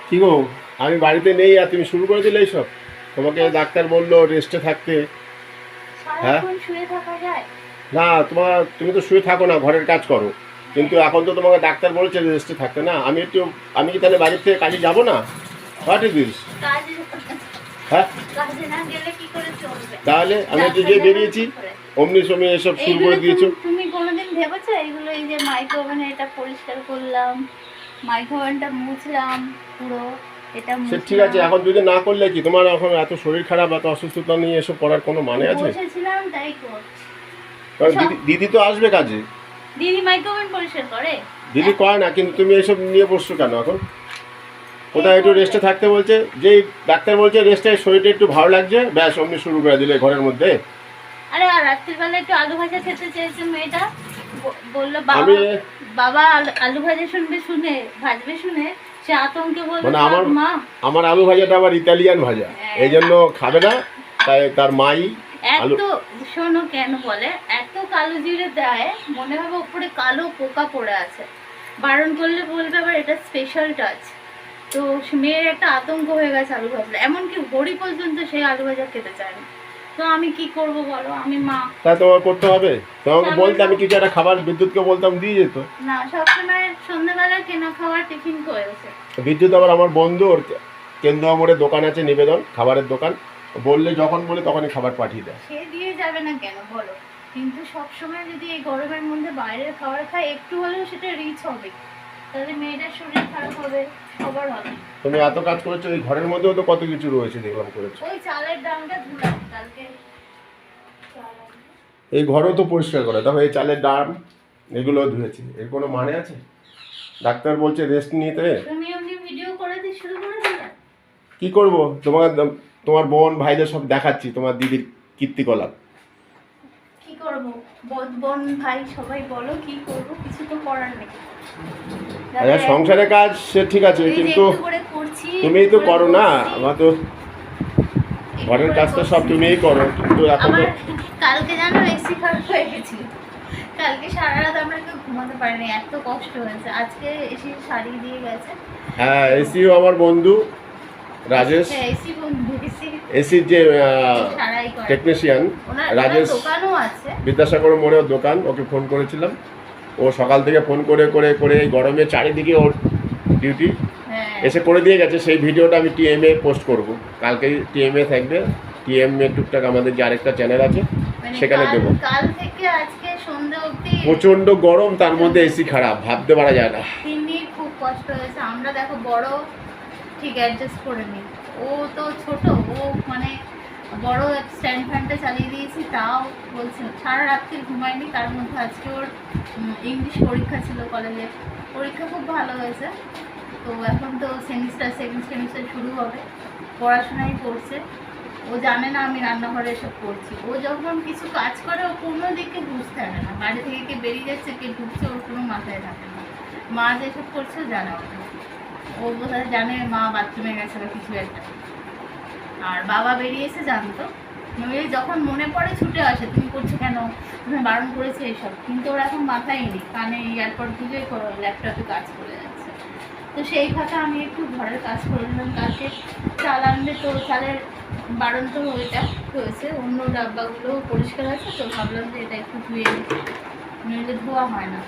কি গো, আমি বাড়িতে নেই আর তুমি শুরু করে দিলে এইসব? তোমাকে ডাক্তার বললো রেস্টে থাকতে। হ্যাঁ, সারাক্ষণ শুয়ে থাকা যায়? না তুমি তো শুয়ে থাকো না, ঘরের কাজ করো, কিন্তু এখন তো তোমাকে ডাক্তার বলেছে রেস্টে থাকতে। না আমি কি তাহলে বাড়ির থেকে কাজে যাবো না? What is this? কাজে হ্যাঁ, কাজে না গেলে কি করে চলবে? তাহলে আমি একটু ডাক্তার যে দেখাবো বেরিয়েছি কি করে? অমনি সময় এসব শুরু এইগুলো করে দিয়েছো। তুমি কোনোদিন ভেবেছো এইগুলো? এই যে মাইক্রো ওভেনে এটা পরিষ্কার করলাম, মাইক্রো ওভেনটা মুছলাম পুরো, এটা সে ঠিক আছে, মুছলাম। এখন যদি না করলে কি, তোমার এখন এত শরীর খারাপ, এত অসুস্থতা নিয়ে এসব করার কোনো মানে আছে? বসেছিলাম তাই করছি। কারণ সব দিদি তো আসবে কাজে। দিদি মাইক্রো ওভেন পরিষ্কার করে? দিদি করে না, কিন্তু তুমি এসব নিয়ে বসছো কেন এখন? কোথায় একটু রেস্টে থাকতে বলছে, যেই ডাক্তার বলছে রেস্টে শরীরটা একটু ভালো লাগছে, ব্যাস অমনি শুরু করে দিলে ঘরের মধ্যে। আরে আর রাত্রিবেলা একটু আলু ভাজা খেতে চেয়েছে মেয়েটা, বললো আমি বাবা আলু ভাজা ভাজবে শুনে সে আতঙ্কে বললো মানে মা। আমার আলু ভাজাটা আবার ইতালিয়ান ভাজা, এই জন্য খাবে না, তাই তার মাই আলু। এত শোনো কেন বলে, এত কালো জিরে দেয় মনে হবে উপরে কালো পোকা পড়ে আছে। বারণ করলে বলবে আবার এটা স্পেশাল টাচ। তো মেয়ের একটা আতঙ্ক হয়ে গেছে আলু ভাজা, এমনকি হরি পর্যন্ত সেই আলু ভাজা খেতে চায় না। তো আমি কি করব বলো, আমি মা। তা তোমার করতে হবে, তোমাকে বলতে আমি কিছু একটা খাবার বিদ্যুৎকে বলতাম দিয়ে যেত। না, সবসময় সন্ধ্যাবেলা কেনা খাবার টিফিন করেছে। বিদ্যুৎ আবার আমার বন্ধু, ওর কেন্দ্র মোড়ে দোকান আছে, নিবেদন খাবারের দোকান, বললে যখন বলে তখনই খাবার পাঠিয়ে দেয়। সে দিয়ে যাবে না কেন বলো, কিন্তু সবসময় যদি এই গরমের মধ্যে বাইরের খাবার খায় একটু হলেও সেটা রিচ হবে, তাহলে মেয়েটার শরীর খারাপ হবে, সবার হবে। তুমি এত কাজ করেছো, এই ঘরের মধ্যেও তো কত কিছু রয়েছে দেখলাম করেছো। ওই চালের ডামটা ধুলাম কালকে। এই ঘরও তো পরিষ্কার করে, দেখো এই চালের ডাম এগুলো ধুয়েছি, এর কোনো মানে আছে? ডাক্তার বলছে রেস্ট নিতে। তুমি এমনি ভিডিও করে দিয়ে শুরু করে দিলে। কি করব, তোমার বোন ভাইদের সব দেখাচ্ছি তোমার দিদির কীর্তিকলাপ। কি করব, বোন ভাই সবাই বলো কি করব, কিছু তো করার নেই। আচ্ছা, সংসারের কাজ সে ঠিক আছে, কিন্তু তুমিই তো করো না, আমার তো ঘরের কাজ তো সব তুমিই করো, কিন্তু এখন তো। কালকে জানো এসি খারাপ হয়ে গেছিল, কালকে সারা রাত আমরা কেউ ঘুমাতে পারিনি, এত কষ্ট হয়েছে। আজকে এসি সারিয়ে দিয়ে গেছে। হ্যাঁ, এসিও আমার বন্ধু রাজেশ, এসি বন্ধু, এসির যে টেকনিশিয়ান রাজেশ, দোকানও আছে বিদ্যাসাগর মোড়েও দোকান, ওকে ফোন করেছিলাম, ও সকাল থেকে ফোন করে করে করে এই গরমে চারিদিকে ওর ডিউটি এসে করে দিয়ে গেছে। সেই ভিডিওটা আমি টিএমএ পোস্ট করব, কালকেই টিএমএ থাকবে। টিএমএ টুকটাক আমাদের যে আরেকটা চ্যানেল আছে সেখানে দেবো। কাল থেকে আজকে সন্ধ্যা অবধি প্রচন্ড গরম, তার মধ্যে এসি খারাপ, ভাবতে পারা যায় না। তিনি খুব কষ্ট হয়েছে। আমরা দেখো বড় ঠিক অ্যাডজাস্ট করে নিই, ও তো ছোট, ও মানে বড় স্ট্যান্ড ফ্যানটা চালিয়ে দিয়েছি, তাও বলছে সারা রাত্রি ঘুমায়নি। তার মধ্যে আজকে ওর ইংলিশ পরীক্ষা ছিল কলেজে, পরীক্ষা খুব ভালো হয়েছে। তো এখন তো সেকেন্ড সেমিস্টার শুরু হবে, পড়াশোনাই করছে। ও জানে না আমি রান্নাঘরে এসব করছি। ও যখন কিছু কাজ করে ও কোনো দিকে বুঝতে পারে না, বাড়ি থেকে কে বেরিয়ে যাচ্ছে কে ঢুকছে ওর কোনো মাথায় থাকে না। মা যেসব করছে জানে ওটা, ও বোধহয় জানে মা বাথরুমে গেছে বা কিছু একটা। আর বাবা বেরিয়েছে জানতো, নইলে যখন মনে পড়ে ছুটে আসে, তুমি করছো কেন, তুমি বারণ করেছে এইসব। কিন্তু ওরা এখন মাথায় নেই, কানে এয়ারপড দিয়ে ল্যাপটপে কাজ করে যাচ্ছে। তো সেই ফাঁকে আমি একটু ঘরের কাজ করে নিলাম। কালকে চাল আনবে, তো চালের বারণ তো এটা হয়েছে, অন্য ডাব্বাগুলো পরিষ্কার আছে, তো ভাবলাম যে এটা একটু ধুয়ে নইলে ধোয়া হয় না।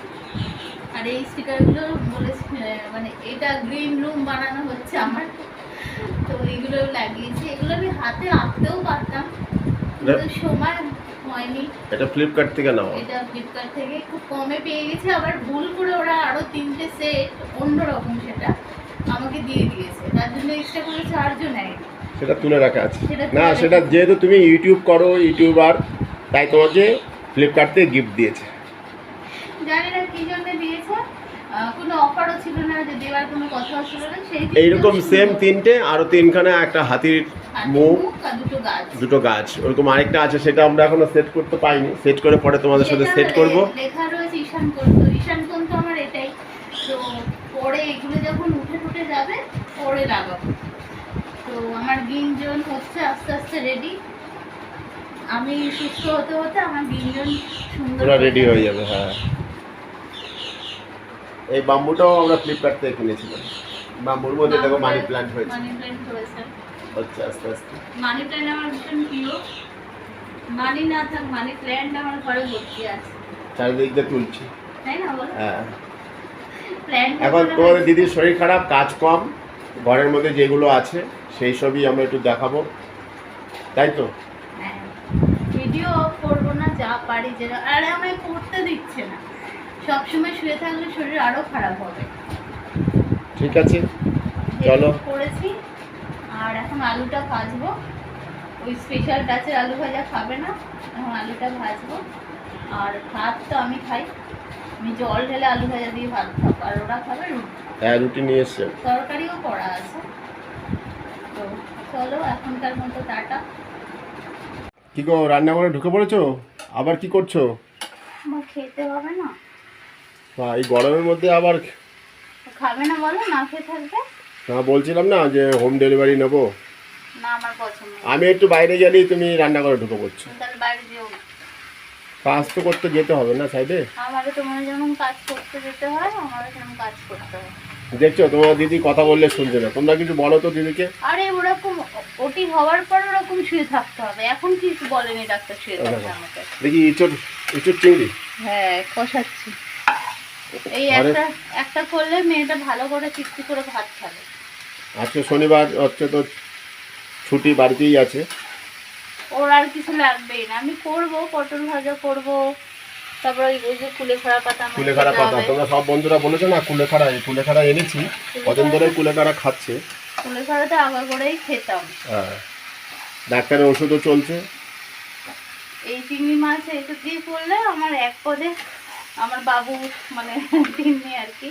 আর এই স্টিকারগুলো বলেছে, মানে এটা গ্রিন রুম বানানো হচ্ছে আমার, তো এগুলো লাগিয়েছি। এগুলো আমি হাতে আঁকতেও পারতাম, কিন্তু সময় হয়নি। এটা ফ্লিপকার্ট থেকে নাও, এটা ফ্লিপকার্ট থেকে খুব কমে পেয়ে গেছে। আবার ভুল করে ওরা আরো 3টে সেট অন্যরকম সেটা আমাকে দিয়ে দিয়েছে, তার জন্য এক্সট্রা করে চার্জও নেয়। সেটা তুলে রাখা আছে না, সেটা যেহেতু তুমি ইউটিউব করো, ইউটিউবার, তাই তোমাকে ফ্লিপকার্ট থেকে গিফট দিয়েছে। জানি না কি জন্য দিয়েছে, কোনো অফারও ছিল না, যে দেওয়ার কোনো কথাও ছিল না। সেই এইরকম সেম 3টে, আরো 3খানা, একটা হাতির মুখ, দুটো গাছ, ওরকম আরেকটা আছে, সেটা আমরা এখনো সেট করতে পাইনি। সেট করে পরে তোমাদের সাথে সেট করব। লেখা রয়েছে ঈশান তো আমার এটাই। তো পরে এগুলো যখন উঠে যাবে পরে লাগাবো। তো আমার গিঞ্জন হচ্ছে আস্তে আস্তে রেডি, আমি সুস্থ হতে হতে আমার গিঞ্জন সুন্দর রেডি হয়ে যাবে। হ্যাঁ, এই বাম্বুটাও আমরা ফ্লিপকার্ট থেকে কিনেছিলাম। বাম্বুর মধ্যে দেখো মানি প্ল্যান্ট হয়েছে। মানি প্ল্যান্ট হয়েছে। আচ্ছা, আস্তে আস্তে মানি প্ল্যান্ট আমার ভীষণ প্রিয়। মানি না থাক, মানি প্ল্যান্ট আমার ঘরে ভর্তি আছে। চারিদিক দিয়ে তুলছি। তাই না বলো? হ্যাঁ। প্ল্যান্ট এখন তোমাদের দিদির শরীর খারাপ, কাজ কম, ঘরের মধ্যে যেগুলো আছে সেই সবই আমরা একটু দেখাবো, তাই তো? হ্যাঁ, ভিডিও করবো না, যা পারি যে। আরে আমায় করতে দিচ্ছে না, সবসময় শুয়ে থাকলে শরীর আরো খারাপ হবে। ঠিক আছে, চলো। করেছি। আর এখন আলুটা ভাজবো, ওই স্পেশাল টাচের আলু ভাজা খাবে না, এখন আলুটা ভাজবো। আর ভাত তো আমি খাই, আমি জল ঢেলে আলু ভাজা দিয়ে ভাত খাবো, আর ওরা খাবে রুটি। হ্যাঁ, রুটি নিয়ে এসছে। তরকারিও করা আছে। তো চলো, এখনকার মতো টাটা। কি গো, রান্নাঘরে ঢুকে পড়েছো? আবার কি করছো? আমার খেতে হবে না। এই গরমের মধ্যে আবার খাবে না বলো, না খেয়ে থাকবে। বলছিলাম না যে হোম ডেলিভারি নেবো। না, আমার পছন্দ না। আমি একটু বাইরে গেলেই তুমি রান্নাঘরে ঢুকে পড়ছো। তাহলে বাইরে যেও না। কাজ তো করতে যেতে হবে না সাইডে? আমাকে তোমার যেমন কাজ করতে যেতে হয়, আমারও সেরকম কাজ করতে হয়। দেখছো, তোমার দিদি কথা বললে শুনছে না, তোমরা কিছু বলো তো দিদিকে। আরে ওরকম ওটি হওয়ার পর ওরকম শুয়ে থাকতে হবে, এখন কি বলেনি ডাক্তার শুয়ে থাকতে আমাকে। দেখি ইঁচড় চিংড়ি। হ্যাঁ, কষাচ্ছি। এই একটা করলে মেয়েটা ভালো করে তৃপ্তি করে ভাত খাবে। আজকে শনিবার হচ্ছে তো ছুটি, বাড়িতেই আছে। ওর আর কিছু লাগবেই না, আমি করবো, পটল ভাজা করবো, তারপর ওই যে কুলেখাড়া পাতা। কুলেখাড়া পাতা তোমরা সব বন্ধুরা বলেছো না, কুলেখাড়া এনেছি, কদিন ধরে কুলেখাড়া খাচ্ছে। কুলেখাড়াতে আগা করেই খেতাম। হ্যাঁ, ডাক্তারের ওষুধও চলছে। এই চিংড়ি মাছ এটা দিয়ে করলে আমার এক পদে, আমার বাবু মানে তিন্নি আর কি,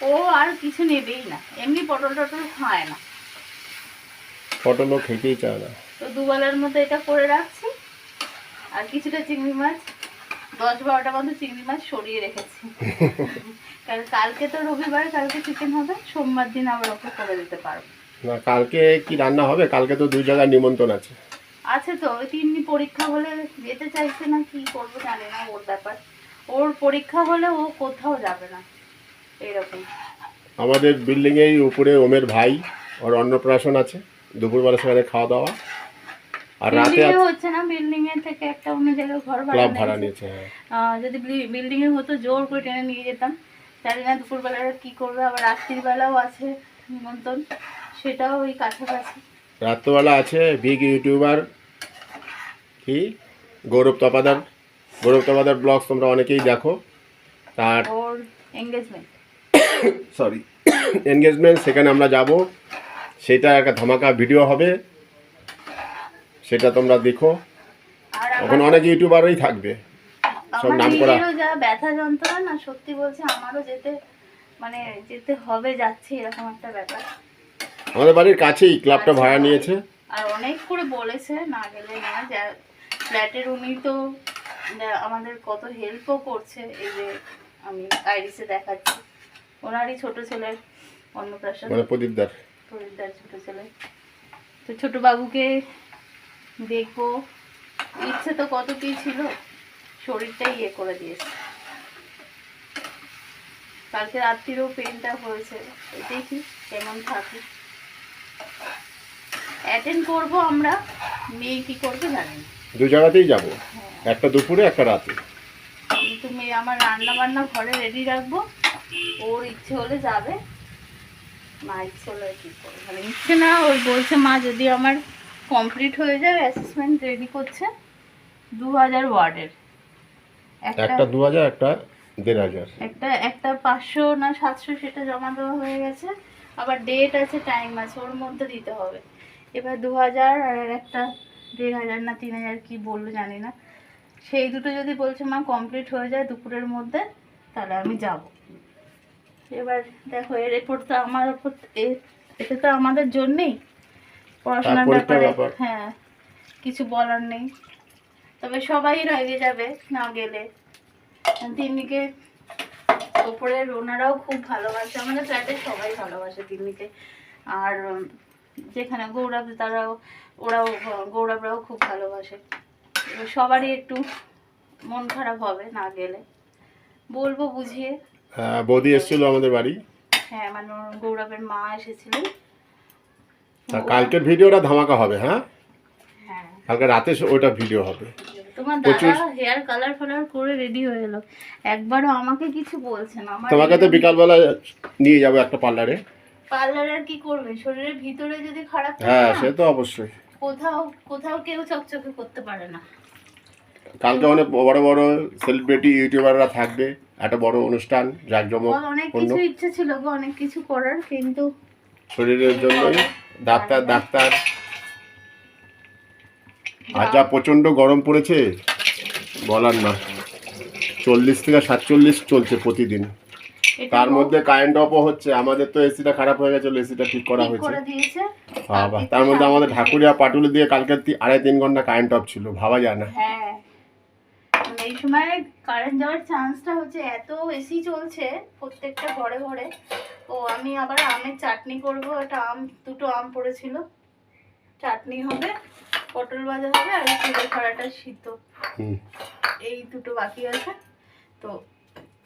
ও আর কিছু নেবেই না, এমনি পটল টটল খায় না, পটলও খেতেই চায় না। তো দুবেলার মতো এটা করে রাখছি। আর কিছুটা চিংড়ি মাছ, 10-12টা মতো চিংড়ি মাছ সরিয়ে রেখেছি। কারণ কালকে তো রবিবার, কালকে চিকেন হবে, সোমবার দিন আবার ওকে করে দিতে পারবো। না, কালকে কি রান্না হবে? কালকে তো 2 জায়গায় নিমন্ত্রণ আছে। আছে তো, ওই তিন্নি পরীক্ষা হলে যেতে চাইছে না, কি করবো জানি না, ওর ব্যাপার। ওর পরীক্ষা হলে ও কোথাও যাবে না, এরকম। আমাদের বিল্ডিং এর উপরে ওমের ভাই, ওর অন্নপ্রাশন আছে, দুপুরবেলা সেখানে খাওয়া দাওয়া। আর রাতে হচ্ছে না, বিল্ডিং এর থেকে একটা অন্য জায়গায় ঘর ভাড়া নিয়েছে। যদি বিল্ডিং এ হতো জোর করে টেনে নিয়ে যেতাম, জানি না দুপুরবেলা কি করবে। আবার রাত্রির বেলাও আছে নিমন্ত্রণ, সেটাও ওই কাছাকাছি। রাত্রবেলা আছে বিগ ইউটিউবার কি গৌরব তপাদার ব্লগস, তোমরা অনেকেই দেখো। তার ওর এঙ্গেজমেন্ট সেখানে আমরা যাব, সেটা একটা ধামাকা ভিডিও হবে, সেটা তোমরা দেখো। ওখানে অনেক ইউটিউবারই থাকবে, সব নাম করা। যা ব্যথা যন্ত্রণা না, সত্যি বলছি আমারও যেতে হবে, যাচ্ছি, এরকম একটা ব্যাপার। আমাদের বাড়ির কাছেই ক্লাবটা ভাড়া নিয়েছে। আর অনেক করে বলেছে, না গেলে না, ফ্ল্যাটের উনি তো আমাদের কত হেল্পও করছে। এই যে আমি আইরিসে দেখাচ্ছি, ওনারই ছোট ছেলের অন্নপ্রাশন, মানে প্রদীপদার ছোট ছেলে। তো ছোট বাবুকে দেখবো, ইচ্ছে তো কত কি ছিল, শরীরটাই ইয়ে করে দিয়েছে। কালকে রাত্রিরও পেনটা হয়েছে, দেখি কেমন থাকি। অ্যাটেন্ড করবো আমরা, মেয়ে কি করবে জানি না। 2 জায়গাতেই যাব, একটা দুপুরে একটা রাতে। কিন্তু মেয়ে আমার রান্না বান্না ঘরে রেডি রাখবো, ওর ইচ্ছে হলে যাবে, না ইচ্ছে হলে কি করবে, মানে ইচ্ছে না, ওই বলছে মা যদি আমার কমপ্লিট হয়ে যায়, অ্যাসেসমেন্ট রেডি করছে 2000 ওয়ার্ডের, একটা 2000, একটা 1500, একটা 500 না 700 সেটা জমা দেওয়া হয়ে গেছে। আবার ডেট আছে, টাইম আছে, ওর মধ্যে দিতে হবে। এবার 2000 আর একটা 1500 না 3000 কি বললো জানি না, সেই দুটো যদি বলছে মা কমপ্লিট হয়ে যায় দুপুরের মধ্যে, তাহলে আমি যাব। এবার দেখো, এর রিপোর্ট তো আমার উপর, এটা তো আমাদের জন্যেই, পড়াশোনার ব্যাপারে। হ্যাঁ, কিছু বলার নেই, তবে সবাই রেগে যাবে না গেলে। তিন্নিকে ওপরের ওনারাও খুব ভালোবাসে, আমাদের ফ্ল্যাটে সবাই ভালোবাসে তিন্নিকে। আর যেখানে গৌরব, গৌরবরাও খুব ভালোবাসে। এবার সবারই একটু মন খারাপ হবে না গেলে, বলবো বুঝিয়ে। হ্যাঁ, বৌদি এসেছিল আমাদের বাড়ি। হ্যাঁ মানে গৌরবের মা এসেছিলেন। তা কালকের ভিডিওটা ধামাকা হবে, হ্যাঁ হ্যাঁ কালকে রাতে ওইটা ভিডিও হবে। তোমার প্রচুর- দাদা হেয়ার কালার ফালার করে রেডি হয়ে এলো, একবারও আমাকে কিছু বলছে না। আমার তোমাকে তো বিকালবেলা নিয়ে যাবো একটা পার্লারে। পার্লার কি করবে, শরীরের ভিতরে যদি খারাপ থাকে হ্যাঁ না, সে তো অবশ্যই। কোথাও কোথাও কেউ চকচকে করতে পারে না। কালকে অনেক বড় বড় সেলিব্রিটি ইউটিউবাররা থাকবে, একটা বড় অনুষ্ঠান জাঁকজমক। ওর অনেক কিছু ইচ্ছে ছিল গো, অনেক কিছু করার, কিন্তু শরীরের জন্যই ডাক্তার আর যা প্রচন্ড গরম পড়েছে বলার না, 40 থেকে 47 চলছে প্রতিদিন। তার মধ্যে কারেন্ট অফও হচ্ছে। আমাদের তো এসিটা খারাপ হয়ে গেছিল, এসিটা ঠিক করা হয়েছে। বাবা, তার মধ্যে আমাদের ঢাকুরিয়া পাটুলি দিয়ে কালকে 2.5-3 ঘন্টা কারেন্ট অফ ছিল, ভাবা যায় না। হ্যাঁ এই সময় কারেন্ট যাওয়ার চান্সটা হচ্ছে, এত এসি চলছে প্রত্যেকটা ঘরে ঘরে। ও আমি আবার আমের চাটনি করব, একটা দুটো আম পড়েছিল, চাটনি হবে, পটল ভাজা হবে, আর চিড়ে খাড়াটা সিদ্ধ, এই দুটো বাকি আছে। তো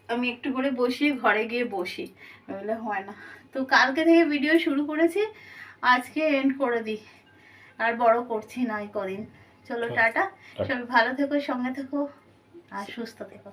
আমি একটু করে বসিয়ে ঘরে গিয়ে বসি, নইলে হয় না। তো কালকে থেকে ভিডিও শুরু করেছি, আজকে এন্ড করে দিই, আর বড় করছি না এই কদিন। চলো টাটা, সবাই ভালো থেকো, সঙ্গে থেকো আর সুস্থ থেকো।